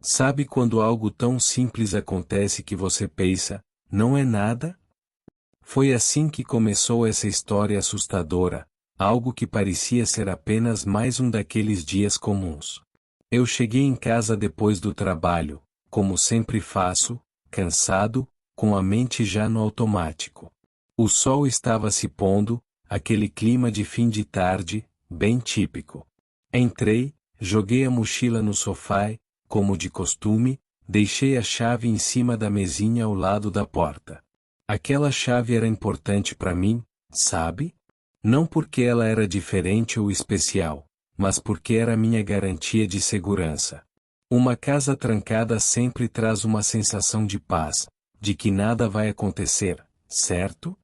Sabe quando algo tão simples acontece que você pensa, não é nada? Foi assim que começou essa história assustadora, algo que parecia ser apenas mais um daqueles dias comuns. Eu cheguei em casa depois do trabalho, como sempre faço, cansado, com a mente já no automático. O sol estava se pondo, aquele clima de fim de tarde, bem típico. Entrei, joguei a mochila no sofá e, como de costume, deixei a chave em cima da mesinha ao lado da porta. Aquela chave era importante para mim, sabe? Não porque ela era diferente ou especial, mas porque era minha garantia de segurança. Uma casa trancada sempre traz uma sensação de paz, de que nada vai acontecer, certo?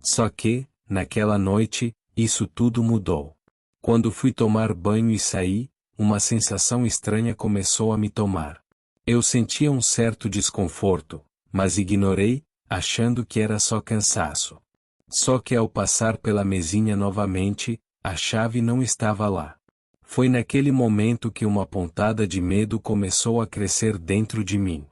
Só que, naquela noite, isso tudo mudou. Quando fui tomar banho e saí, uma sensação estranha começou a me tomar. Eu sentia um certo desconforto, mas ignorei, achando que era só cansaço. Só que ao passar pela mesinha novamente, a chave não estava lá. Foi naquele momento que uma pontada de medo começou a crescer dentro de mim.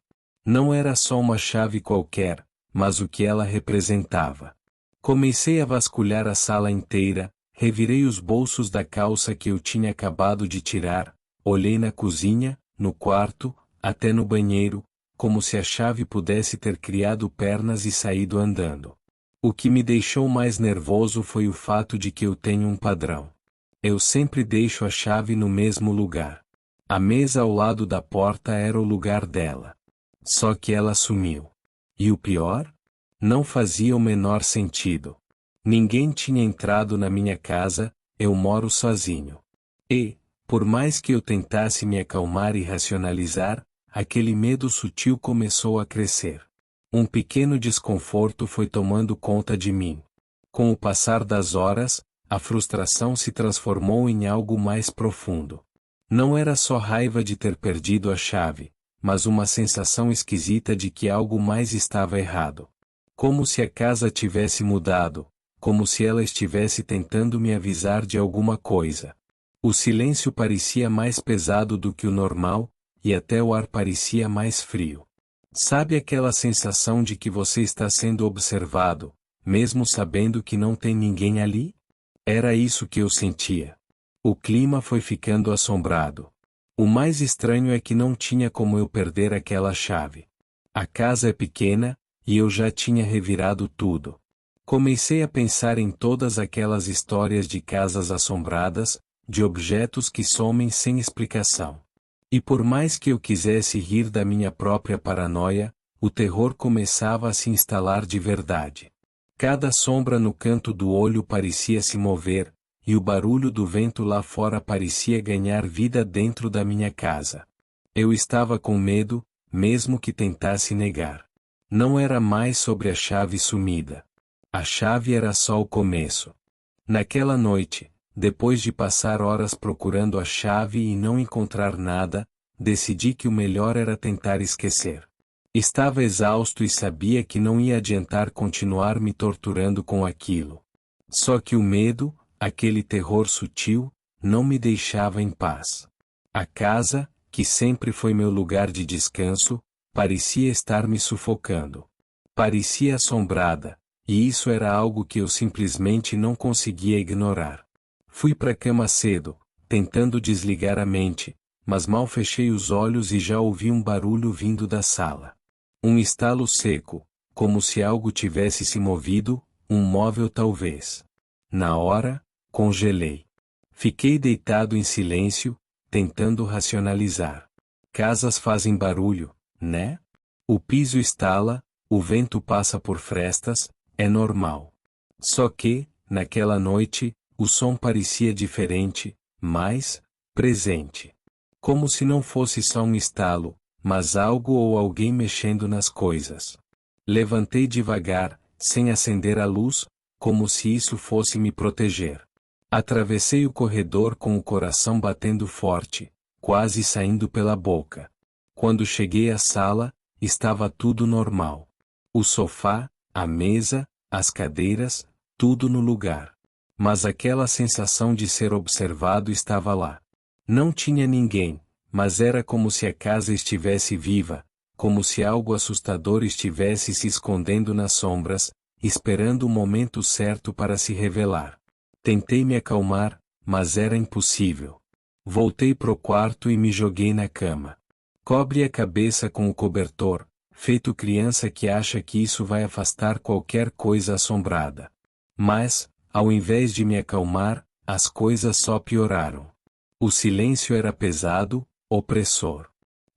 Não era só uma chave qualquer, mas o que ela representava. Comecei a vasculhar a sala inteira, revirei os bolsos da calça que eu tinha acabado de tirar, olhei na cozinha, no quarto, até no banheiro, como se a chave pudesse ter criado pernas e saído andando. O que me deixou mais nervoso foi o fato de que eu tenho um padrão. Eu sempre deixo a chave no mesmo lugar. A mesa ao lado da porta era o lugar dela. Só que ela sumiu. E o pior? Não fazia o menor sentido. Ninguém tinha entrado na minha casa, eu moro sozinho. E, por mais que eu tentasse me acalmar e racionalizar, aquele medo sutil começou a crescer. Um pequeno desconforto foi tomando conta de mim. Com o passar das horas, a frustração se transformou em algo mais profundo. Não era só raiva de ter perdido a chave, mas uma sensação esquisita de que algo mais estava errado. Como se a casa tivesse mudado, como se ela estivesse tentando me avisar de alguma coisa. O silêncio parecia mais pesado do que o normal, e até o ar parecia mais frio. Sabe aquela sensação de que você está sendo observado, mesmo sabendo que não tem ninguém ali? Era isso que eu sentia. O clima foi ficando assombrado. O mais estranho é que não tinha como eu perder aquela chave. A casa é pequena, e eu já tinha revirado tudo. Comecei a pensar em todas aquelas histórias de casas assombradas, de objetos que somem sem explicação. E por mais que eu quisesse rir da minha própria paranoia, o terror começava a se instalar de verdade. Cada sombra no canto do olho parecia se mover, e o barulho do vento lá fora parecia ganhar vida dentro da minha casa. Eu estava com medo, mesmo que tentasse negar. Não era mais sobre a chave sumida. A chave era só o começo. Naquela noite, depois de passar horas procurando a chave e não encontrar nada, decidi que o melhor era tentar esquecer. Estava exausto e sabia que não ia adiantar continuar me torturando com aquilo. Só que o medo, aquele terror sutil, não me deixava em paz. A casa, que sempre foi meu lugar de descanso, parecia estar me sufocando. Parecia assombrada, e isso era algo que eu simplesmente não conseguia ignorar. Fui para a cama cedo, tentando desligar a mente, mas mal fechei os olhos e já ouvi um barulho vindo da sala. Um estalo seco, como se algo tivesse se movido, um móvel talvez. Na hora, congelei. Fiquei deitado em silêncio, tentando racionalizar. Casas fazem barulho, né? O piso estala, o vento passa por frestas, é normal. Só que, naquela noite, o som parecia diferente, mais presente. Como se não fosse só um estalo, mas algo ou alguém mexendo nas coisas. Levantei devagar, sem acender a luz, como se isso fosse me proteger. Atravessei o corredor com o coração batendo forte, quase saindo pela boca. Quando cheguei à sala, estava tudo normal. O sofá, a mesa, as cadeiras, tudo no lugar. Mas aquela sensação de ser observado estava lá. Não tinha ninguém, mas era como se a casa estivesse viva, como se algo assustador estivesse se escondendo nas sombras, esperando o momento certo para se revelar. Tentei me acalmar, mas era impossível. Voltei pro quarto e me joguei na cama. Cobre a cabeça com o cobertor, feito criança que acha que isso vai afastar qualquer coisa assombrada. Mas, ao invés de me acalmar, as coisas só pioraram. O silêncio era pesado, opressor.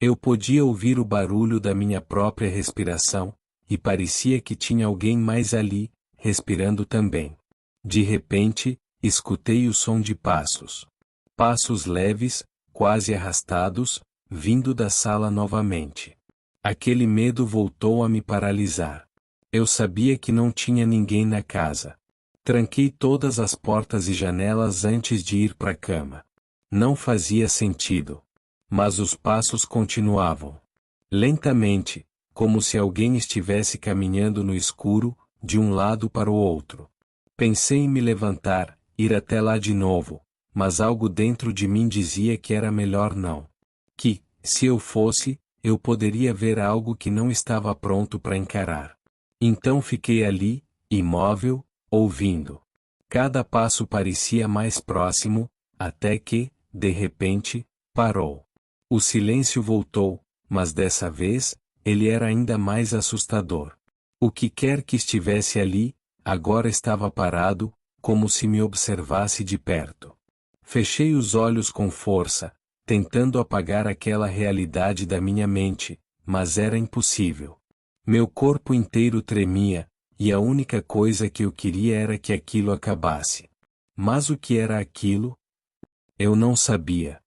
Eu podia ouvir o barulho da minha própria respiração, e parecia que tinha alguém mais ali, respirando também. De repente, escutei o som de passos. Passos leves, quase arrastados, vindo da sala novamente. Aquele medo voltou a me paralisar. Eu sabia que não tinha ninguém na casa. Tranquei todas as portas e janelas antes de ir para a cama. Não fazia sentido. Mas os passos continuavam. Lentamente, como se alguém estivesse caminhando no escuro, de um lado para o outro. Pensei em me levantar, ir até lá de novo, mas algo dentro de mim dizia que era melhor não. Que, se eu fosse, eu poderia ver algo que não estava pronto para encarar. Então fiquei ali, imóvel, ouvindo. Cada passo parecia mais próximo, até que, de repente, parou. O silêncio voltou, mas dessa vez, ele era ainda mais assustador. O que quer que estivesse ali, agora estava parado, como se me observasse de perto. Fechei os olhos com força, tentando apagar aquela realidade da minha mente, mas era impossível. Meu corpo inteiro tremia, e a única coisa que eu queria era que aquilo acabasse. Mas o que era aquilo? Eu não sabia.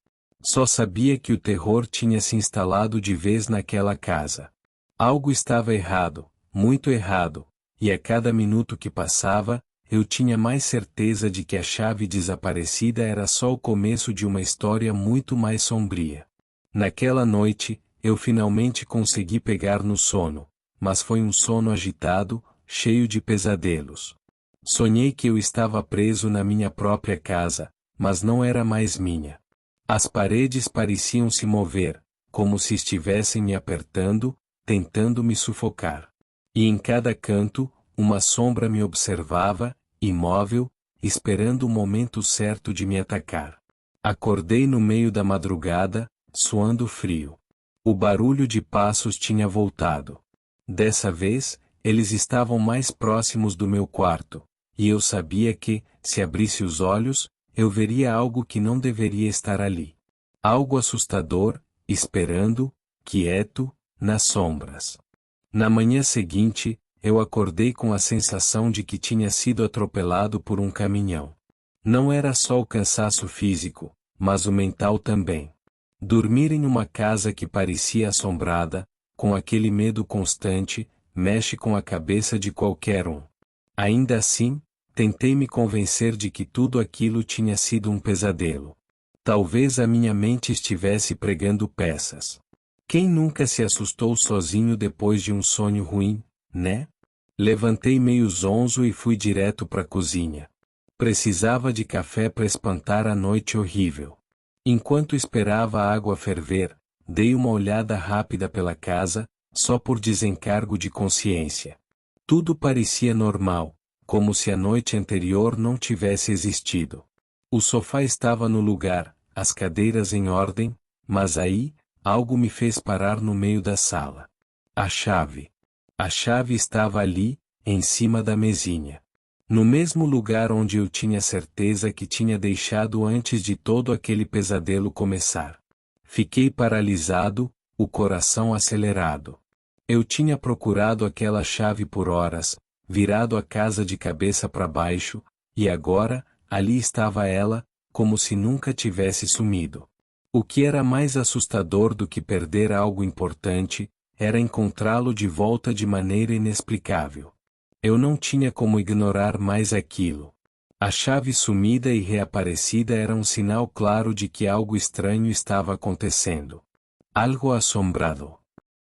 Só sabia que o terror tinha se instalado de vez naquela casa. Algo estava errado, muito errado, e a cada minuto que passava, eu tinha mais certeza de que a chave desaparecida era só o começo de uma história muito mais sombria. Naquela noite, eu finalmente consegui pegar no sono, mas foi um sono agitado, cheio de pesadelos. Sonhei que eu estava preso na minha própria casa, mas não era mais minha. As paredes pareciam se mover, como se estivessem me apertando, tentando me sufocar. E em cada canto, uma sombra me observava, imóvel, esperando o momento certo de me atacar. Acordei no meio da madrugada, suando frio. O barulho de passos tinha voltado. Dessa vez, eles estavam mais próximos do meu quarto, e eu sabia que, se abrisse os olhos, eu veria algo que não deveria estar ali. Algo assustador, esperando, quieto, nas sombras. Na manhã seguinte, eu acordei com a sensação de que tinha sido atropelado por um caminhão. Não era só o cansaço físico, mas o mental também. Dormir em uma casa que parecia assombrada, com aquele medo constante, mexe com a cabeça de qualquer um. Ainda assim, tentei me convencer de que tudo aquilo tinha sido um pesadelo. Talvez a minha mente estivesse pregando peças. Quem nunca se assustou sozinho depois de um sonho ruim, né? Levantei meio zonzo e fui direto para a cozinha. Precisava de café para espantar a noite horrível. Enquanto esperava a água ferver, dei uma olhada rápida pela casa, só por desencargo de consciência. Tudo parecia normal, como se a noite anterior não tivesse existido. O sofá estava no lugar, as cadeiras em ordem, mas aí, algo me fez parar no meio da sala. A chave. A chave estava ali, em cima da mesinha. No mesmo lugar onde eu tinha certeza que tinha deixado antes de todo aquele pesadelo começar. Fiquei paralisado, o coração acelerado. Eu tinha procurado aquela chave por horas, virado a casa de cabeça para baixo, e agora, ali estava ela, como se nunca tivesse sumido. O que era mais assustador do que perder algo importante, era encontrá-lo de volta de maneira inexplicável. Eu não tinha como ignorar mais aquilo. A chave sumida e reaparecida era um sinal claro de que algo estranho estava acontecendo. Algo assombrado.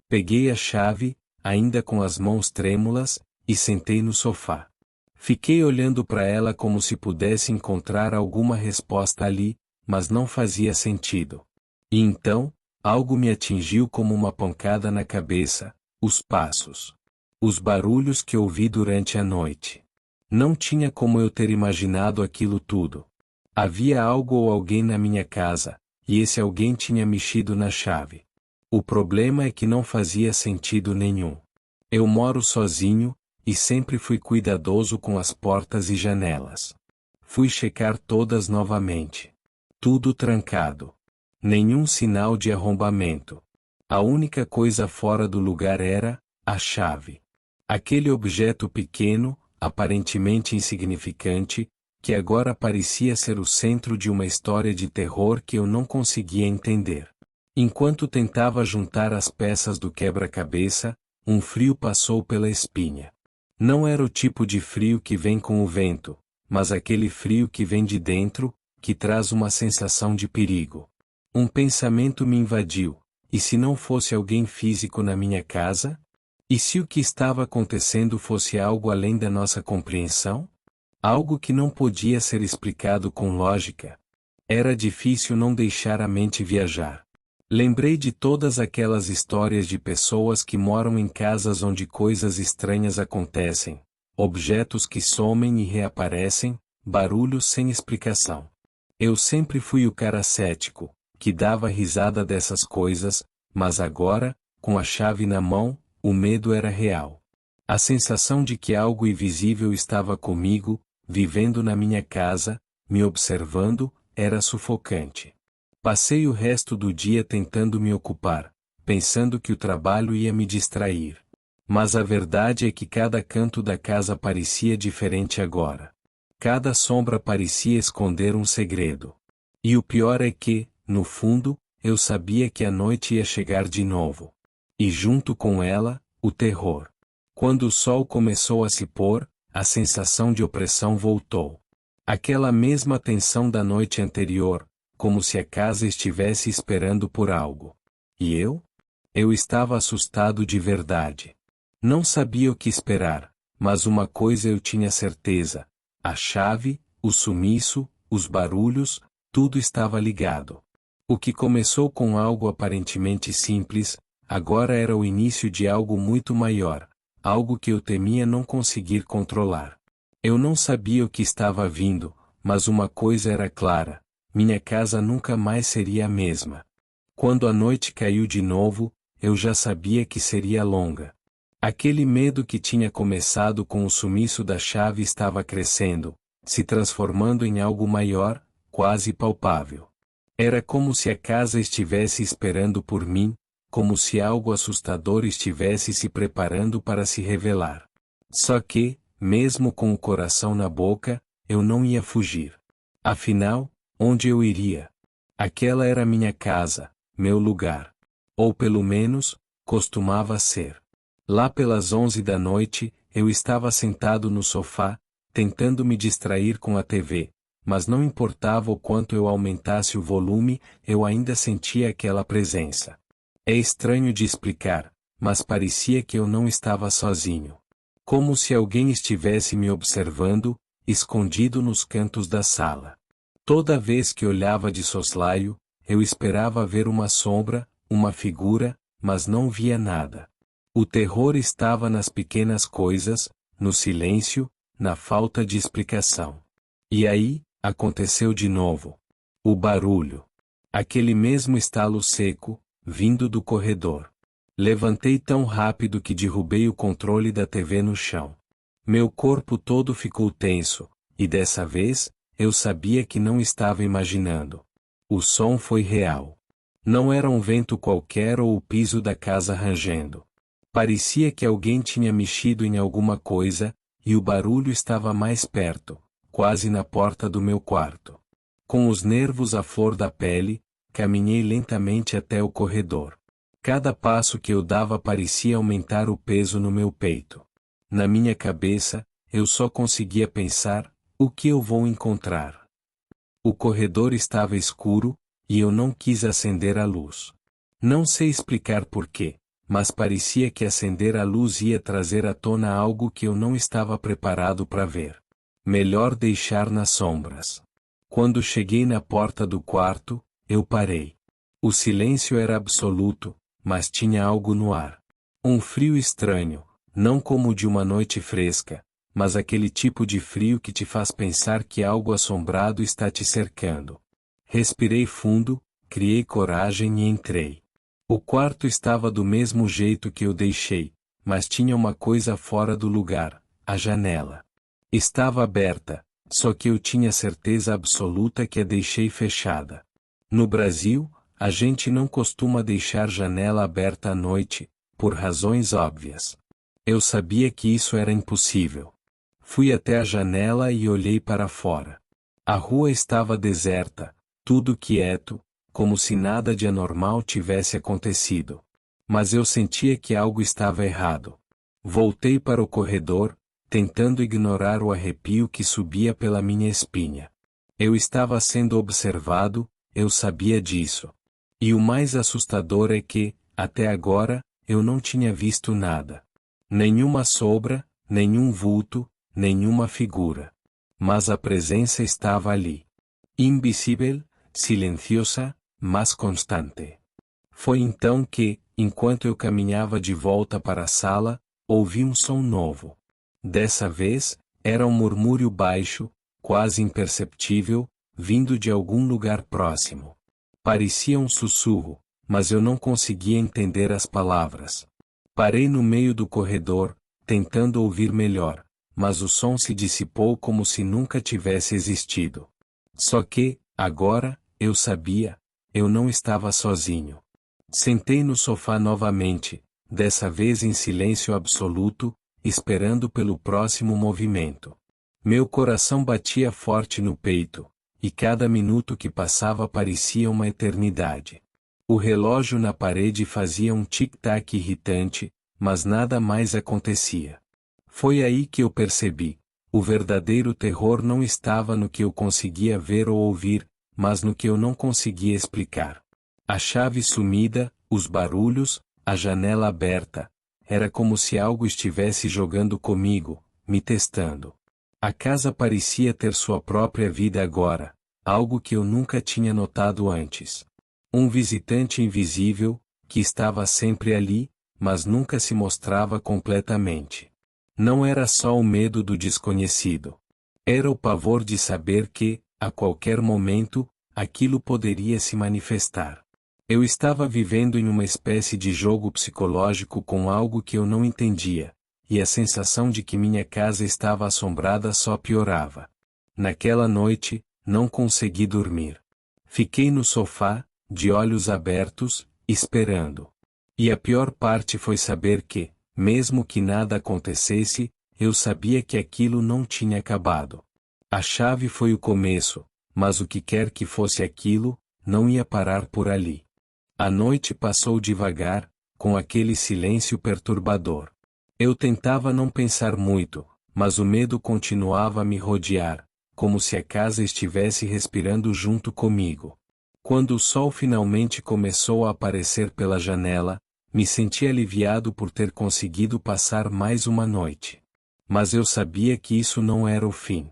Peguei a chave, ainda com as mãos trêmulas, e sentei no sofá. Fiquei olhando para ela como se pudesse encontrar alguma resposta ali, mas não fazia sentido. E então, Algo me atingiu como uma pancada na cabeça, os passos. Os barulhos que ouvi durante a noite. Não tinha como eu ter imaginado aquilo tudo. Havia algo ou alguém na minha casa, e esse alguém tinha mexido na chave. O problema é que não fazia sentido nenhum. Eu moro sozinho, e sempre fui cuidadoso com as portas e janelas. Fui checar todas novamente. Tudo trancado. Nenhum sinal de arrombamento. A única coisa fora do lugar era a chave. Aquele objeto pequeno, aparentemente insignificante, que agora parecia ser o centro de uma história de terror que eu não conseguia entender. Enquanto tentava juntar as peças do quebra-cabeça, um frio passou pela espinha. Não era o tipo de frio que vem com o vento, mas aquele frio que vem de dentro, que traz uma sensação de perigo. Um pensamento me invadiu: e se não fosse alguém físico na minha casa? E se o que estava acontecendo fosse algo além da nossa compreensão? Algo que não podia ser explicado com lógica? Era difícil não deixar a mente viajar. Lembrei de todas aquelas histórias de pessoas que moram em casas onde coisas estranhas acontecem, objetos que somem e reaparecem, barulhos sem explicação. Eu sempre fui o cara cético, que dava risada dessas coisas, mas agora, com a chave na mão, o medo era real. A sensação de que algo invisível estava comigo, vivendo na minha casa, me observando, era sufocante. Passei o resto do dia tentando me ocupar, pensando que o trabalho ia me distrair. Mas a verdade é que cada canto da casa parecia diferente agora. Cada sombra parecia esconder um segredo. E o pior é que, no fundo, eu sabia que a noite ia chegar de novo. E junto com ela, o terror. Quando o sol começou a se pôr, a sensação de opressão voltou. Aquela mesma tensão da noite anterior, como se a casa estivesse esperando por algo. E eu? Eu estava assustado de verdade. Não sabia o que esperar, mas uma coisa eu tinha certeza: a chave, o sumiço, os barulhos, tudo estava ligado. O que começou com algo aparentemente simples, agora era o início de algo muito maior, algo que eu temia não conseguir controlar. Eu não sabia o que estava vindo, mas uma coisa era clara: minha casa nunca mais seria a mesma. Quando a noite caiu de novo, eu já sabia que seria longa. Aquele medo que tinha começado com o sumiço da chave estava crescendo, se transformando em algo maior, quase palpável. Era como se a casa estivesse esperando por mim, como se algo assustador estivesse se preparando para se revelar. Só que, mesmo com o coração na boca, eu não ia fugir. Afinal, onde eu iria? Aquela era minha casa, meu lugar. Ou pelo menos, costumava ser. Lá pelas 11 da noite, eu estava sentado no sofá, tentando me distrair com a TV, mas não importava o quanto eu aumentasse o volume, eu ainda sentia aquela presença. É estranho de explicar, mas parecia que eu não estava sozinho. Como se alguém estivesse me observando, escondido nos cantos da sala. Toda vez que olhava de soslaio, eu esperava ver uma sombra, uma figura, mas não via nada. O terror estava nas pequenas coisas, no silêncio, na falta de explicação. E aí, aconteceu de novo. O barulho. Aquele mesmo estalo seco, vindo do corredor. Levantei tão rápido que derrubei o controle da TV no chão. Meu corpo todo ficou tenso, e dessa vez, eu sabia que não estava imaginando. O som foi real. Não era um vento qualquer ou o piso da casa rangendo. Parecia que alguém tinha mexido em alguma coisa, e o barulho estava mais perto, quase na porta do meu quarto. Com os nervos à flor da pele, caminhei lentamente até o corredor. Cada passo que eu dava parecia aumentar o peso no meu peito. Na minha cabeça, eu só conseguia pensar: o que eu vou encontrar? O corredor estava escuro, e eu não quis acender a luz. Não sei explicar porquê, mas parecia que acender a luz ia trazer à tona algo que eu não estava preparado para ver. Melhor deixar nas sombras. Quando cheguei na porta do quarto, eu parei. O silêncio era absoluto, mas tinha algo no ar. Um frio estranho, não como o de uma noite fresca, mas aquele tipo de frio que te faz pensar que algo assombrado está te cercando. Respirei fundo, criei coragem e entrei. O quarto estava do mesmo jeito que eu deixei, mas tinha uma coisa fora do lugar: a janela. Estava aberta, só que eu tinha certeza absoluta que a deixei fechada. No Brasil, a gente não costuma deixar janela aberta à noite, por razões óbvias. Eu sabia que isso era impossível. Fui até a janela e olhei para fora. A rua estava deserta, tudo quieto, como se nada de anormal tivesse acontecido. Mas eu sentia que algo estava errado. Voltei para o corredor, tentando ignorar o arrepio que subia pela minha espinha. Eu estava sendo observado, eu sabia disso. E o mais assustador é que, até agora, eu não tinha visto nada. Nenhuma sombra, nenhum vulto, nenhuma figura. Mas a presença estava ali. Invisível, silenciosa, mas constante. Foi então que, enquanto eu caminhava de volta para a sala, ouvi um som novo. Dessa vez, era um murmúrio baixo, quase imperceptível, vindo de algum lugar próximo. Parecia um sussurro, mas eu não conseguia entender as palavras. Parei no meio do corredor, tentando ouvir melhor, mas o som se dissipou como se nunca tivesse existido. Só que, agora, eu sabia, eu não estava sozinho. Sentei no sofá novamente, dessa vez em silêncio absoluto, esperando pelo próximo movimento. Meu coração batia forte no peito, e cada minuto que passava parecia uma eternidade. O relógio na parede fazia um tic-tac irritante, mas nada mais acontecia. Foi aí que eu percebi: o verdadeiro terror não estava no que eu conseguia ver ou ouvir, mas no que eu não conseguia explicar. A chave sumida, os barulhos, a janela aberta. Era como se algo estivesse jogando comigo, me testando. A casa parecia ter sua própria vida agora, algo que eu nunca tinha notado antes. Um visitante invisível, que estava sempre ali, mas nunca se mostrava completamente. Não era só o medo do desconhecido. Era o pavor de saber que, a qualquer momento, aquilo poderia se manifestar. Eu estava vivendo em uma espécie de jogo psicológico com algo que eu não entendia, e a sensação de que minha casa estava assombrada só piorava. Naquela noite, não consegui dormir. Fiquei no sofá, de olhos abertos, esperando. E a pior parte foi saber que, mesmo que nada acontecesse, eu sabia que aquilo não tinha acabado. A chave foi o começo, mas o que quer que fosse aquilo, não ia parar por ali. A noite passou devagar, com aquele silêncio perturbador. Eu tentava não pensar muito, mas o medo continuava a me rodear, como se a casa estivesse respirando junto comigo. Quando o sol finalmente começou a aparecer pela janela, me senti aliviado por ter conseguido passar mais uma noite. Mas eu sabia que isso não era o fim.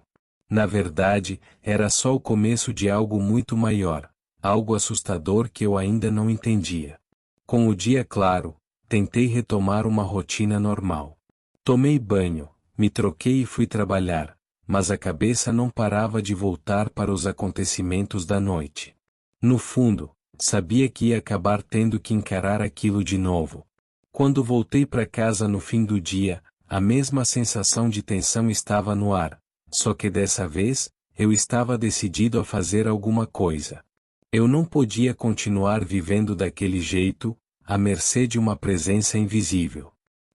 Na verdade, era só o começo de algo muito maior, algo assustador que eu ainda não entendia. Com o dia claro, tentei retomar uma rotina normal. Tomei banho, me troquei e fui trabalhar, mas a cabeça não parava de voltar para os acontecimentos da noite. No fundo, sabia que ia acabar tendo que encarar aquilo de novo. Quando voltei para casa no fim do dia, a mesma sensação de tensão estava no ar, só que dessa vez, eu estava decidido a fazer alguma coisa. Eu não podia continuar vivendo daquele jeito, à mercê de uma presença invisível.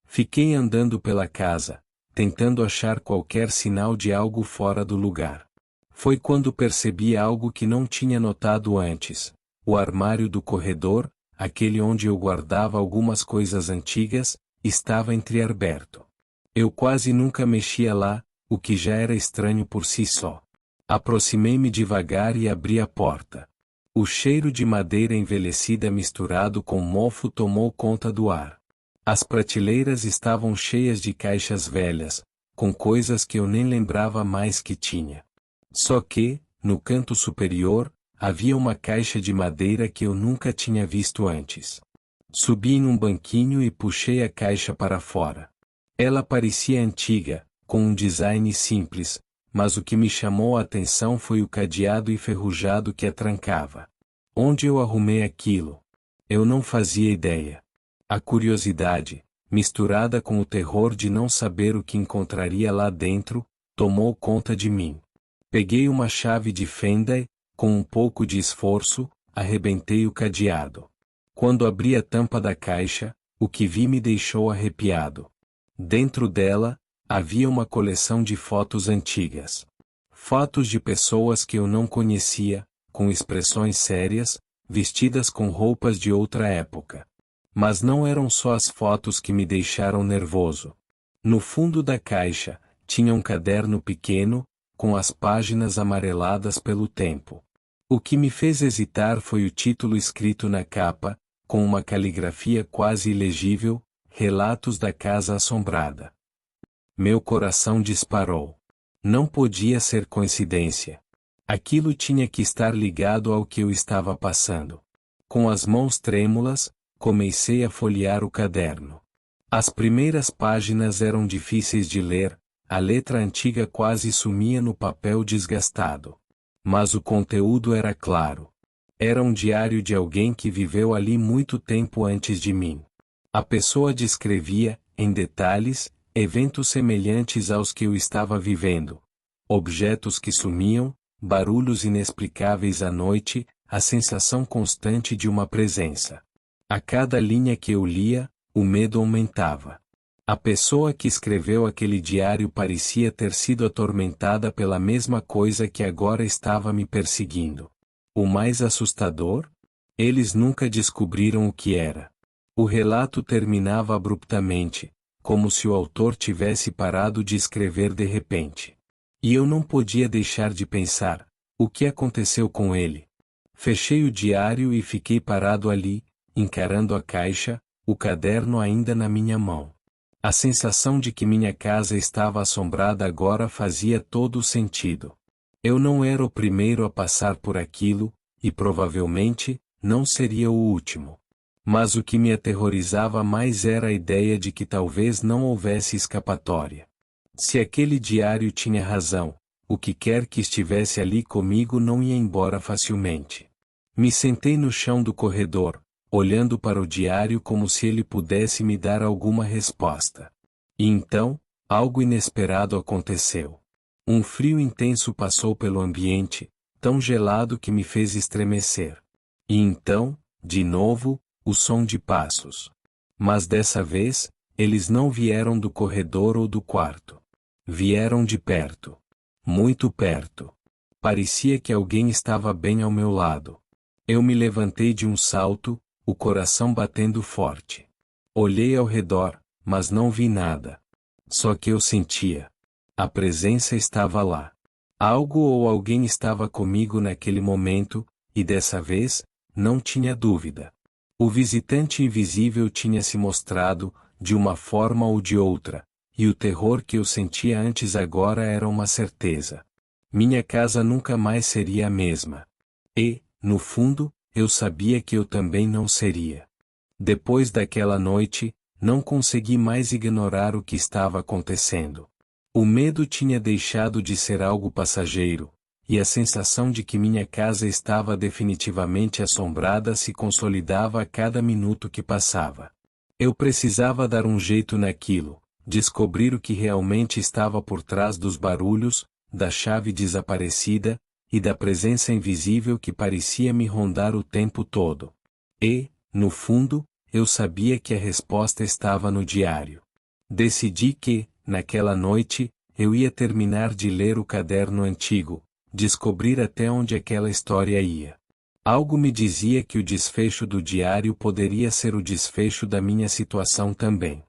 Fiquei andando pela casa, tentando achar qualquer sinal de algo fora do lugar. Foi quando percebi algo que não tinha notado antes: o armário do corredor, aquele onde eu guardava algumas coisas antigas, estava entreaberto. Eu quase nunca mexia lá, o que já era estranho por si só. Aproximei-me devagar e abri a porta. O cheiro de madeira envelhecida misturado com mofo tomou conta do ar. As prateleiras estavam cheias de caixas velhas, com coisas que eu nem lembrava mais que tinha. Só que, no canto superior, havia uma caixa de madeira que eu nunca tinha visto antes. Subi em um banquinho e puxei a caixa para fora. Ela parecia antiga, com um design simples, mas o que me chamou a atenção foi o cadeado enferrujado que a trancava. Onde eu arrumei aquilo? Eu não fazia ideia. A curiosidade, misturada com o terror de não saber o que encontraria lá dentro, tomou conta de mim. Peguei uma chave de fenda e, com um pouco de esforço, arrebentei o cadeado. Quando abri a tampa da caixa, o que vi me deixou arrepiado. Dentro dela, havia uma coleção de fotos antigas. Fotos de pessoas que eu não conhecia, com expressões sérias, vestidas com roupas de outra época. Mas não eram só as fotos que me deixaram nervoso. No fundo da caixa, tinha um caderno pequeno, com as páginas amareladas pelo tempo. O que me fez hesitar foi o título escrito na capa, com uma caligrafia quase ilegível, Relatos da Casa Assombrada. Meu coração disparou. Não podia ser coincidência. Aquilo tinha que estar ligado ao que eu estava passando. Com as mãos trêmulas, comecei a folhear o caderno. As primeiras páginas eram difíceis de ler, a letra antiga quase sumia no papel desgastado. Mas o conteúdo era claro. Era um diário de alguém que viveu ali muito tempo antes de mim. A pessoa descrevia, em detalhes, eventos semelhantes aos que eu estava vivendo. Objetos que sumiam, barulhos inexplicáveis à noite, a sensação constante de uma presença. A cada linha que eu lia, o medo aumentava. A pessoa que escreveu aquele diário parecia ter sido atormentada pela mesma coisa que agora estava me perseguindo. O mais assustador? Eles nunca descobriram o que era. O relato terminava abruptamente, como se o autor tivesse parado de escrever de repente. E eu não podia deixar de pensar: o que aconteceu com ele? Fechei o diário e fiquei parado ali, encarando a caixa, o caderno ainda na minha mão. A sensação de que minha casa estava assombrada agora fazia todo o sentido. Eu não era o primeiro a passar por aquilo, e provavelmente, não seria o último. Mas o que me aterrorizava mais era a ideia de que talvez não houvesse escapatória. Se aquele diário tinha razão, o que quer que estivesse ali comigo não ia embora facilmente. Me sentei no chão do corredor, olhando para o diário como se ele pudesse me dar alguma resposta. E então, algo inesperado aconteceu. Um frio intenso passou pelo ambiente, tão gelado que me fez estremecer. E então, de novo, o som de passos. Mas dessa vez, eles não vieram do corredor ou do quarto. Vieram de perto. Muito perto. Parecia que alguém estava bem ao meu lado. Eu me levantei de um salto, o coração batendo forte. Olhei ao redor, mas não vi nada. Só que eu sentia. A presença estava lá. Algo ou alguém estava comigo naquele momento, e dessa vez, não tinha dúvida. O visitante invisível tinha se mostrado, de uma forma ou de outra, e o terror que eu sentia antes agora era uma certeza. Minha casa nunca mais seria a mesma. E, no fundo, eu sabia que eu também não seria. Depois daquela noite, não consegui mais ignorar o que estava acontecendo. O medo tinha deixado de ser algo passageiro, e a sensação de que minha casa estava definitivamente assombrada se consolidava a cada minuto que passava. Eu precisava dar um jeito naquilo, descobrir o que realmente estava por trás dos barulhos, da chave desaparecida, e da presença invisível que parecia me rondar o tempo todo. E, no fundo, eu sabia que a resposta estava no diário. Decidi que, naquela noite, eu ia terminar de ler o caderno antigo, descobrir até onde aquela história ia. Algo me dizia que o desfecho do diário poderia ser o desfecho da minha situação também.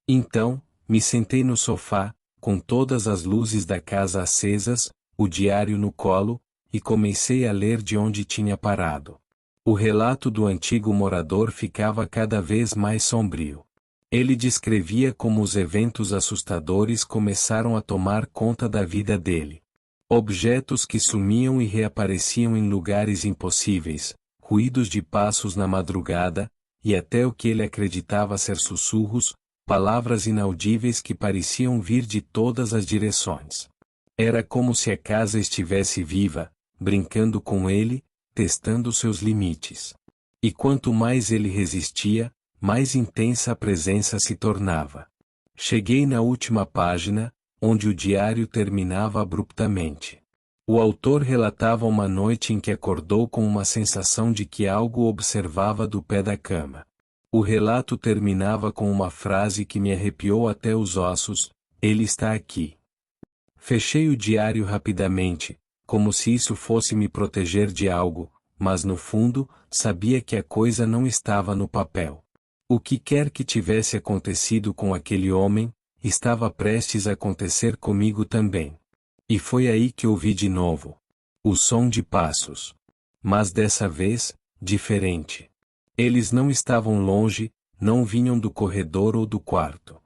Então, me sentei no sofá, com todas as luzes da casa acesas, o diário no colo, e comecei a ler de onde tinha parado. O relato do antigo morador ficava cada vez mais sombrio. Ele descrevia como os eventos assustadores começaram a tomar conta da vida dele. Objetos que sumiam e reapareciam em lugares impossíveis, ruídos de passos na madrugada, e até o que ele acreditava ser sussurros, palavras inaudíveis que pareciam vir de todas as direções. Era como se a casa estivesse viva, brincando com ele, testando seus limites. E quanto mais ele resistia, mais intensa a presença se tornava. Cheguei na última página, onde o diário terminava abruptamente. O autor relatava uma noite em que acordou com uma sensação de que algo observava do pé da cama. O relato terminava com uma frase que me arrepiou até os ossos: "Ele está aqui." Fechei o diário rapidamente, como se isso fosse me proteger de algo, mas no fundo, sabia que a coisa não estava no papel. O que quer que tivesse acontecido com aquele homem, estava prestes a acontecer comigo também. E foi aí que ouvi de novo o som de passos. Mas dessa vez, diferente. Eles não estavam longe, não vinham do corredor ou do quarto.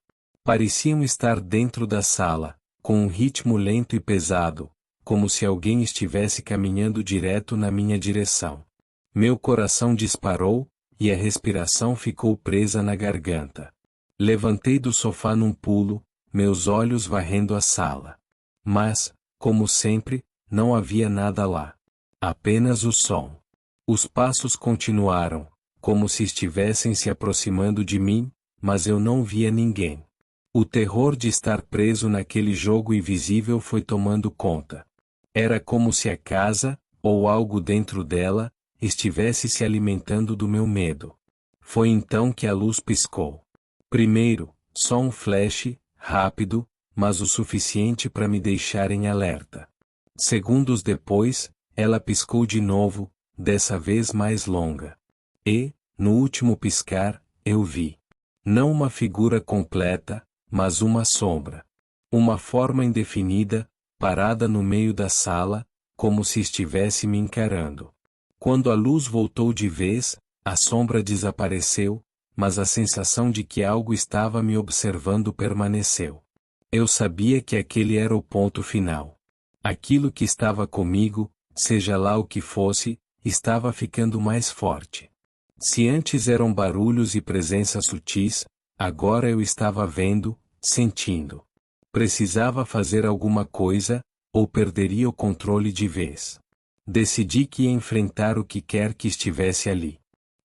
Pareciam estar dentro da sala, com um ritmo lento e pesado, como se alguém estivesse caminhando direto na minha direção. Meu coração disparou, e a respiração ficou presa na garganta. Levantei do sofá num pulo, meus olhos varrendo a sala. Mas, como sempre, não havia nada lá. Apenas o som. Os passos continuaram, como se estivessem se aproximando de mim, mas eu não via ninguém. O terror de estar preso naquele jogo invisível foi tomando conta. Era como se a casa, ou algo dentro dela, estivesse se alimentando do meu medo. Foi então que a luz piscou. Primeiro, só um flash, rápido, mas o suficiente para me deixar em alerta. Segundos depois, ela piscou de novo, dessa vez mais longa. E, no último piscar, eu vi. Não uma figura completa, mas uma sombra. Uma forma indefinida, parada no meio da sala, como se estivesse me encarando. Quando a luz voltou de vez, a sombra desapareceu, mas a sensação de que algo estava me observando permaneceu. Eu sabia que aquele era o ponto final. Aquilo que estava comigo, seja lá o que fosse, estava ficando mais forte. Se antes eram barulhos e presenças sutis, agora eu estava vendo, sentindo. Precisava fazer alguma coisa, ou perderia o controle de vez. Decidi que ia enfrentar o que quer que estivesse ali.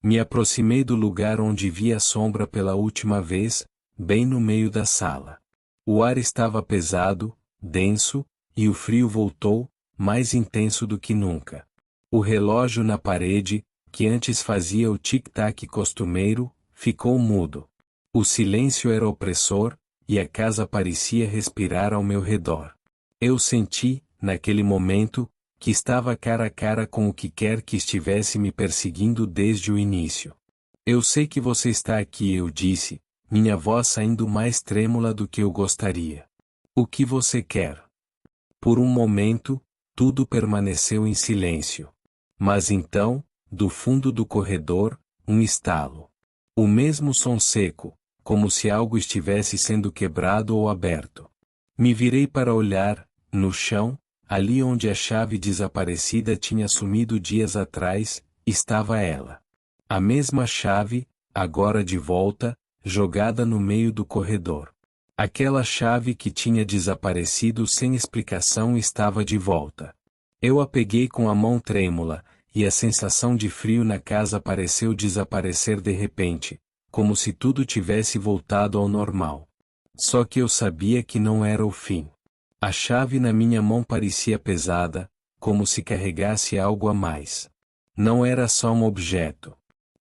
Me aproximei do lugar onde vi a sombra pela última vez, bem no meio da sala. O ar estava pesado, denso, e o frio voltou, mais intenso do que nunca. O relógio na parede, que antes fazia o tic-tac costumeiro, ficou mudo. O silêncio era opressor, e a casa parecia respirar ao meu redor. Eu senti, naquele momento, que estava cara a cara com o que quer que estivesse me perseguindo desde o início. "Eu sei que você está aqui", eu disse, minha voz saindo mais trêmula do que eu gostaria. "O que você quer?" Por um momento, tudo permaneceu em silêncio. Mas então, do fundo do corredor, um estalo. O mesmo som seco, como se algo estivesse sendo quebrado ou aberto. Me virei para olhar, no chão, ali onde a chave desaparecida tinha sumido dias atrás, estava ela. A mesma chave, agora de volta, jogada no meio do corredor. Aquela chave que tinha desaparecido sem explicação estava de volta. Eu a peguei com a mão trêmula, e a sensação de frio na casa pareceu desaparecer de repente, como se tudo tivesse voltado ao normal. Só que eu sabia que não era o fim. A chave na minha mão parecia pesada, como se carregasse algo a mais. Não era só um objeto.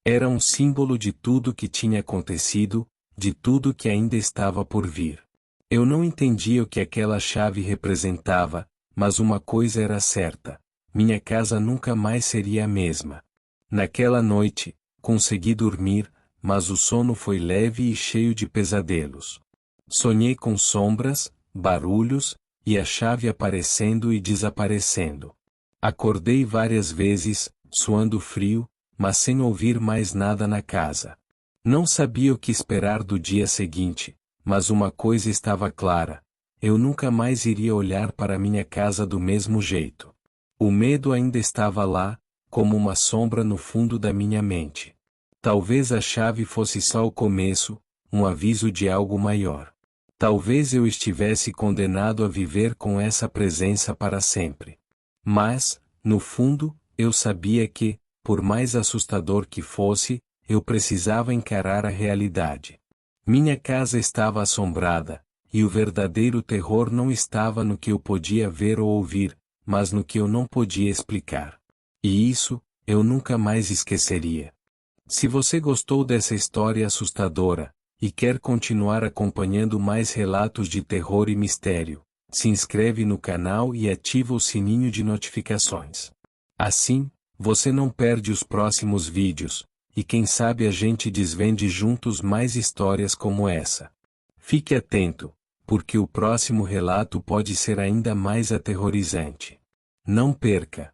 Era um símbolo de tudo que tinha acontecido, de tudo que ainda estava por vir. Eu não entendia o que aquela chave representava, mas uma coisa era certa: minha casa nunca mais seria a mesma. Naquela noite, consegui dormir, mas o sono foi leve e cheio de pesadelos. Sonhei com sombras, barulhos, e a chave aparecendo e desaparecendo. Acordei várias vezes, suando frio, mas sem ouvir mais nada na casa. Não sabia o que esperar do dia seguinte, mas uma coisa estava clara: eu nunca mais iria olhar para minha casa do mesmo jeito. O medo ainda estava lá, como uma sombra no fundo da minha mente. Talvez a chave fosse só o começo, um aviso de algo maior. Talvez eu estivesse condenado a viver com essa presença para sempre. Mas, no fundo, eu sabia que, por mais assustador que fosse, eu precisava encarar a realidade. Minha casa estava assombrada, e o verdadeiro terror não estava no que eu podia ver ou ouvir, mas no que eu não podia explicar. E isso, eu nunca mais esqueceria. Se você gostou dessa história assustadora, e quer continuar acompanhando mais relatos de terror e mistério, se inscreve no canal e ativa o sininho de notificações. Assim, você não perde os próximos vídeos, e quem sabe a gente desvende juntos mais histórias como essa. Fique atento, porque o próximo relato pode ser ainda mais aterrorizante. Não perca!